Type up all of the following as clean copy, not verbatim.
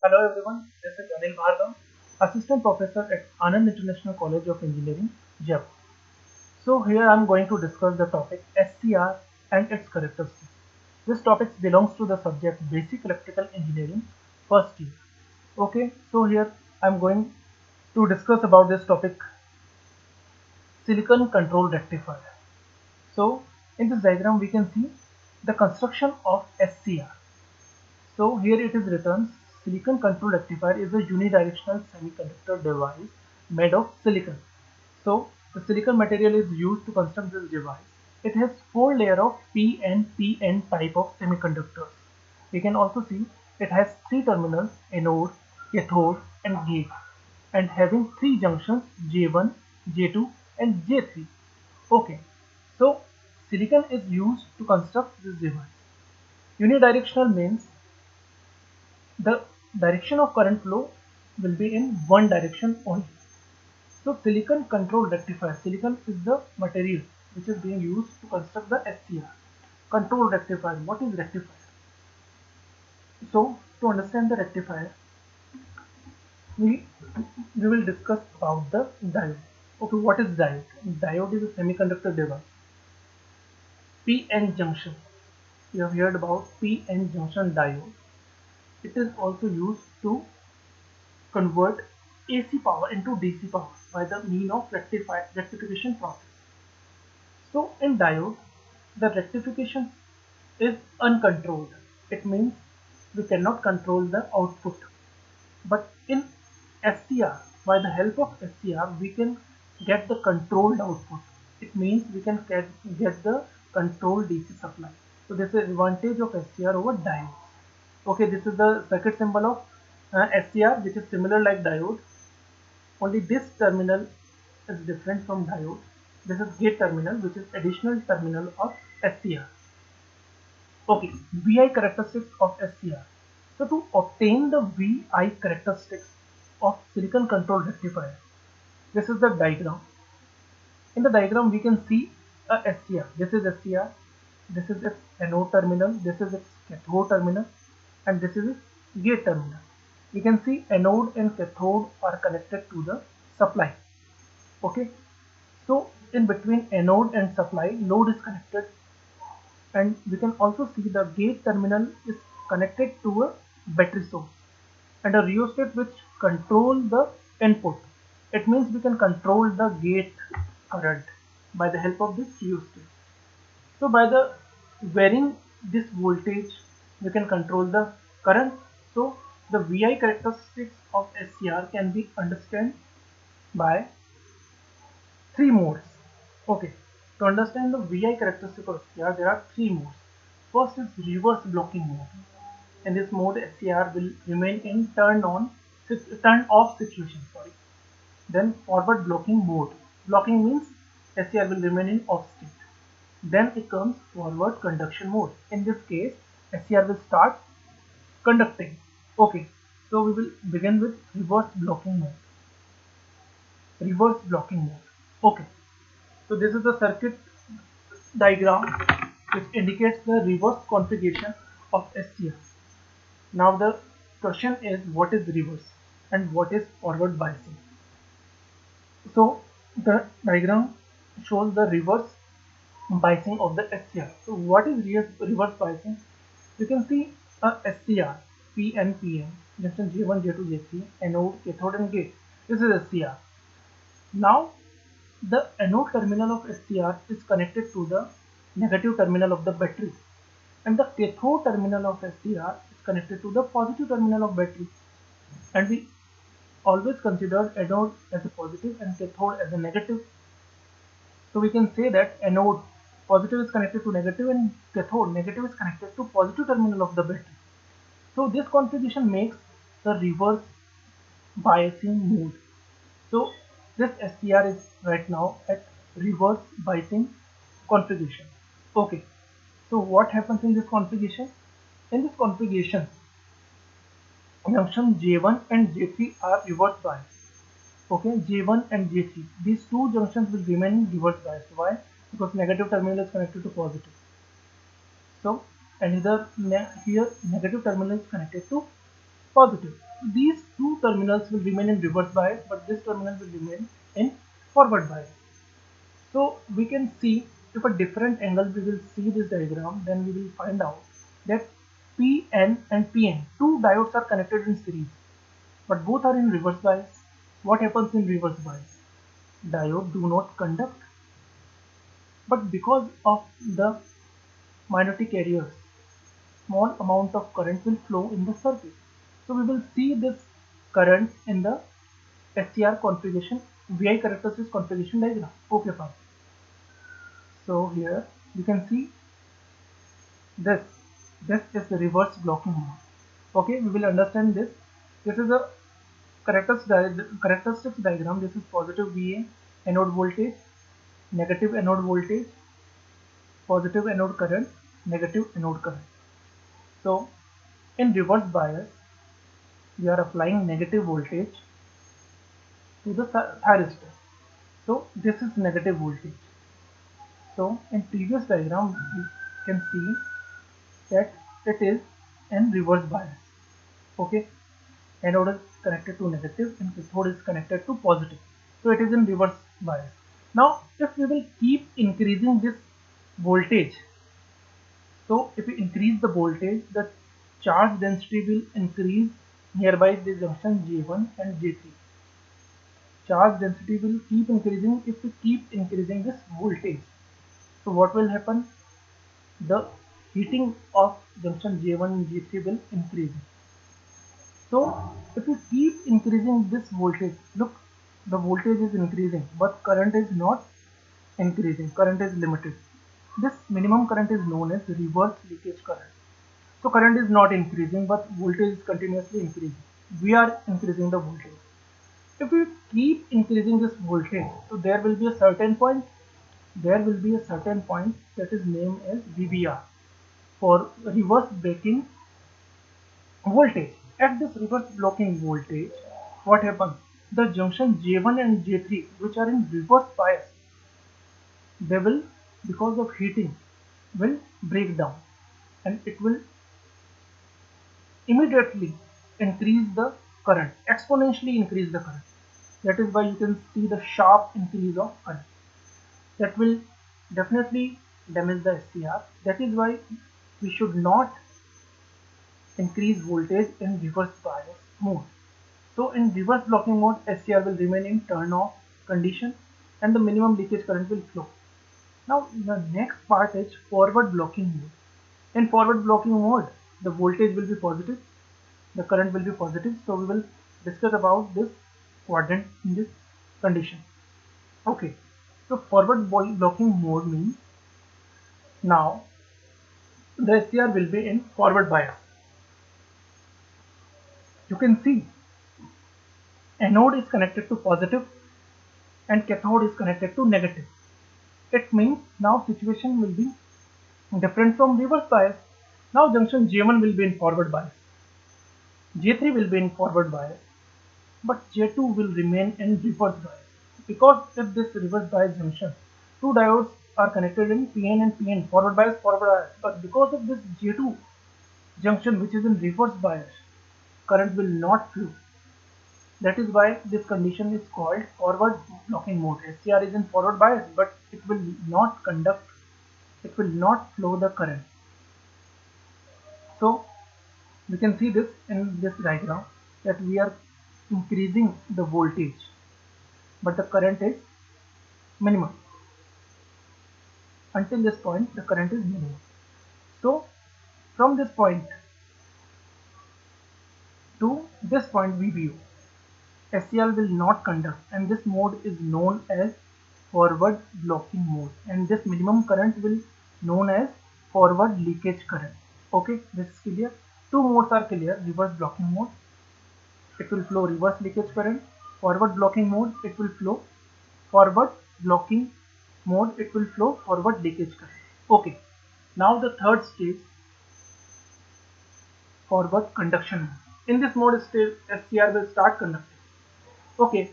Hello everyone, this is Anil Bhargav, Assistant Professor at Anand International College of Engineering, Jaipur. So here I am going to discuss the topic SCR and its characteristics. This topic belongs to the subject Basic Electrical Engineering, first year. Okay, so here I am going to discuss about this topic, Silicon Control Rectifier. So in this diagram we can see the construction of SCR. So here it is written, silicon control rectifier is a unidirectional semiconductor device made of silicon. So the silicon material is used to construct this device. It has four layers of PN type of semiconductors. We can also see it has three terminals, anode, cathode and gate, and having three junctions J1, J2 and J3. Okay, so silicon is used to construct this device. Unidirectional means the direction of current flow will be in one direction only. So silicon control rectifier. Silicon is the material which is being used to construct the SCR. Control rectifier. What is rectifier? So to understand the rectifier, we we will discuss about the diode. Okay, what is diode? Diode is a semiconductor device. PN junction. You have heard about PN junction diode. It is also used to convert AC power into DC power by the mean of rectification process. So in diode, the rectification is uncontrolled. It means we cannot control the output. But in SCR, by the help of SCR, we can get the controlled output. It means we can get the controlled DC supply. So this is the advantage of SCR over diodes. Okay, this is the circuit symbol of SCR, which is similar like diode. Only this terminal is different from diode. This is gate terminal, which is additional terminal of SCR. Okay, VI characteristics of SCR. So to obtain the VI characteristics of silicon control rectifier, this is the diagram. In the diagram, we can see a SCR. This is SCR. This is its anode terminal. This is its cathode terminal, and this is its gate terminal. We can see anode and cathode are connected to the supply. Okay, so in between anode and supply, load is connected, and we can also see the gate terminal is connected to a battery source and a rheostat which control the input. It means we can control the gate current by the help of this rheostat. So by the varying this voltage, we can control the current. So the VI characteristics of SCR can be understood by three modes. Okay, to understand the VI characteristic of SCR, there are three modes. First is reverse blocking mode. In this mode, SCR will remain in turn off situation. Sorry. Then forward blocking mode. Blocking means SCR will remain in off state. Then it comes forward conduction mode. In this case, SCR will start conducting. Okay, so we will begin with reverse blocking mode. Reverse blocking mode. Okay, so this is the circuit diagram which indicates the reverse configuration of SCR. Now the question is, what is reverse and what is forward biasing? So the diagram shows the reverse biasing of the SCR. So what is reverse biasing? You can see a SCR, PNPN, junction J1, J2, J3, anode, cathode and gate. This is SCR. Now the anode terminal of SCR is connected to the negative terminal of the battery, and the cathode terminal of SCR is connected to the positive terminal of battery, and we always consider anode as a positive and cathode as a negative. So we can say that anode positive is connected to negative and cathode negative is connected to positive terminal of the battery. So this configuration makes the reverse biasing mode. So this SCR is right now at reverse biasing configuration. Okay, so what happens in this configuration? In this configuration, junction J1 and J3 are reverse biased. Okay, J1 and J3. These two junctions will remain in reverse bias. Why? Because negative terminal is connected to positive. So, and here negative terminal is connected to positive. These two terminals will remain in reverse bias, but this terminal will remain in forward bias. So we can see, if a different angle we will see this diagram, then we will find out that PN and PN, two diodes are connected in series, but both are in reverse bias. What happens in reverse bias? Diode do not conduct, but because of the minority carriers, small amount of current will flow in the circuit. So we will see this current in the SCR configuration, VI characteristics configuration diagram. Okay, fine. So here you can see this. This is the reverse blocking mode. Okay, we will understand this. This is a characteristics diagram. This is positive VA anode voltage, negative anode voltage, positive anode current, negative anode current. So in reverse bias, we are applying negative voltage to the thyristor. So this is negative voltage. So in previous diagram, you can see that it is in reverse bias. Okay, anode is connected to negative and cathode is connected to positive. So it is in reverse bias. Now if we will keep increasing this voltage, so if we increase the voltage, the charge density will increase nearby the junction J1 and J3. Charge density will keep increasing if we keep increasing this voltage. So what will happen? The heating of junction J1 and J3 will increase. So if we keep increasing this voltage, look, the voltage is increasing, but current is not increasing, current is limited. This minimum current is known as reverse leakage current. So current is not increasing, but voltage is continuously increasing. We are increasing the voltage. If we keep increasing this voltage, so there will be a certain point, that is named as VBR, for reverse braking voltage. At this reverse blocking voltage, what happens? The junction J1 and J3, which are in reverse bias, they will, because of heating, will break down, and it will immediately increase the current, exponentially increase the current. That is why you can see the sharp increase of current. That will definitely damage the SCR. That is why we should not increase voltage in reverse bias mode. So in reverse blocking mode, SCR will remain in turn off condition and the minimum leakage current will flow. Now the next part is forward blocking mode. In forward blocking mode, the voltage will be positive, the current will be positive. So we will discuss about this quadrant in this condition. Okay, so forward blocking mode means now the SCR will be in forward bias. You can see anode is connected to positive and cathode is connected to negative. It means now situation will be different from reverse bias. Now junction J1 will be in forward bias, J3 will be in forward bias, but J2 will remain in reverse bias. Because if this reverse bias junction, two diodes are connected in PN and PN, forward bias, but because of this J2 junction which is in reverse bias, current will not flow. That is why this condition is called forward blocking mode. SCR is in forward bias, but it will not conduct, it will not flow the current. So we can see this in this diagram, that we are increasing the voltage, but the current is minimum. Until this point, the current is minimum. So from this point to this point VBO, SCR will not conduct, and this mode is known as forward blocking mode, and this minimum current will known as forward leakage current. Okay, this is clear. Two modes are clear. Reverse blocking mode, it will flow reverse leakage current. Forward blocking mode, it will flow forward blocking mode, it will flow forward leakage current. Okay, now the third stage, forward conduction mode. In this mode stage, SCR will start conducting. Okay,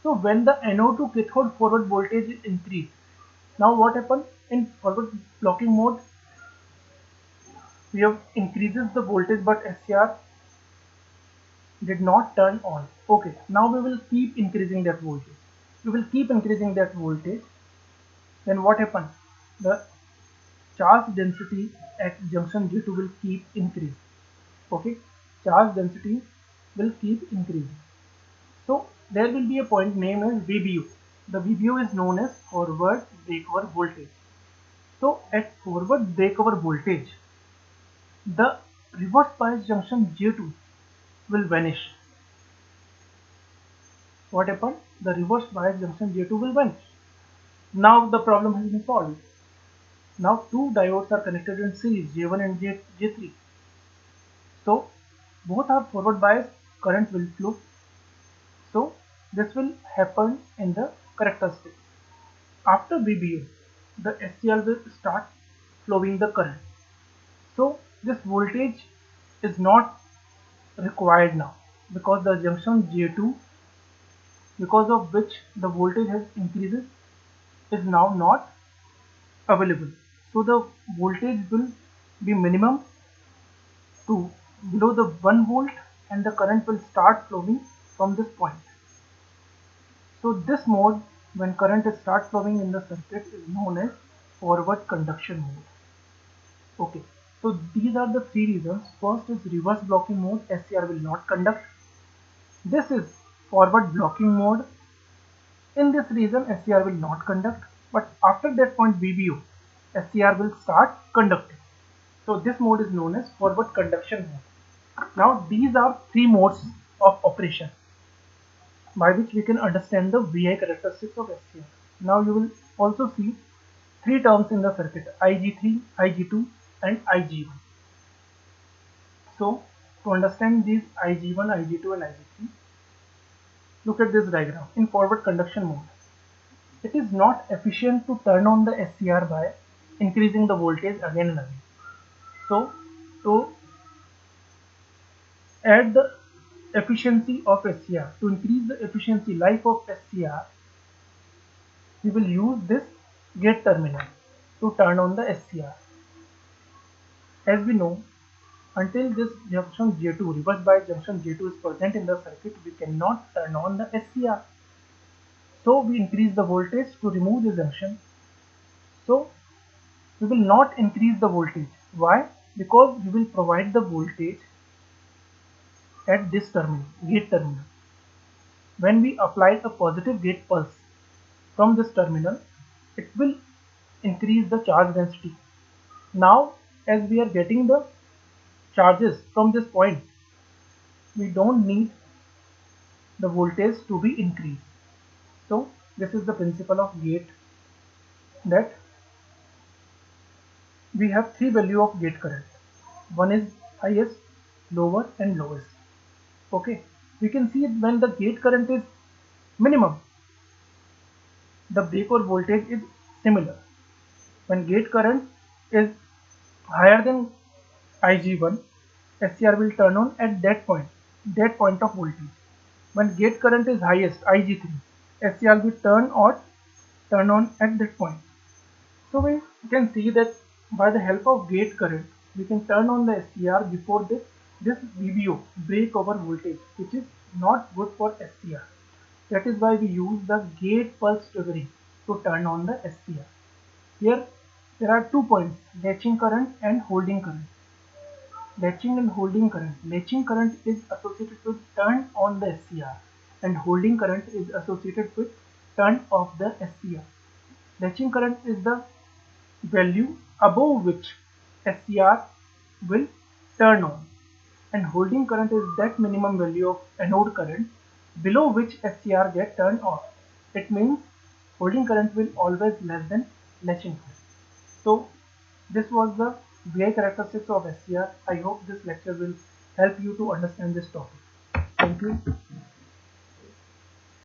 so when the anode to cathode forward voltage is increased, now what happens in forward blocking mode? We have increases the voltage, but SCR did not turn on. Okay, now we will keep increasing that voltage. We will keep increasing that voltage. Then what happens? The charge density at junction J2 will keep increasing. Okay, charge density will keep increasing. So there will be a point named as VBO. The VBO is known as forward breakover voltage. So at forward breakover voltage, the reverse bias junction J2 will vanish. What happened? The reverse bias junction J2 will vanish. Now the problem has been solved. Now two diodes are connected in series J1 and J3. So both are forward bias, current will flow. So this will happen in the characteristics. After VBO, the SCR will start flowing the current. So this voltage is not required now because the junction J2, because of which the voltage has increases, is now not available. So the voltage will be minimum to below the 1 volt and the current will start flowing from this point. So this mode, when current starts flowing in the circuit, is known as forward conduction mode. Okay, so these are the three reasons. First is reverse blocking mode, SCR will not conduct. This is forward blocking mode. In this region, SCR will not conduct, but after that point VBO, SCR will start conducting. So this mode is known as forward conduction mode. Now these are three modes of operation by which we can understand the VI characteristics of SCR. Now you will also see three terms in the circuit: IG3, IG2 and IG1. So to understand these IG1, IG2 and IG3, look at this diagram. In forward conduction mode, it is not efficient to turn on the SCR by increasing the voltage again and again. So to add the efficiency of SCR, to increase the efficiency life of SCR, we will use this gate terminal to turn on the SCR. As we know, until this junction J2, reverse bias junction J2 is present in the circuit, we cannot turn on the SCR. So we increase the voltage to remove the junction. So we will not increase the voltage. Why? Because we will provide the voltage at this terminal, gate terminal. When we apply a positive gate pulse from this terminal, it will increase the charge density. Now, as we are getting the charges from this point, we don't need the voltage to be increased. So this is the principle of gate, that we have three value of gate current. One is highest, lower and lowest. Okay, we can see when the gate current is minimum, the breakover voltage is similar. When gate current is higher than IG1, SCR will turn on at that point of voltage. When gate current is highest, IG3, SCR will turn on at that point. So we can see that by the help of gate current, we can turn on the SCR before this VBO, breakover voltage, which is not good for SCR. That is why we use the gate pulse triggering to turn on the SCR. Here there are 2 points: latching current and holding current. Latching and holding current. Latching current is associated with turn on the SCR and holding current is associated with turn off the SCR. Latching current is the value above which SCR will turn on, and holding current is that minimum value of anode current below which SCR get turned off. It means holding current will always less than latching current. So this was the VI characteristics of SCR. I hope this lecture will help you to understand this topic. Thank you.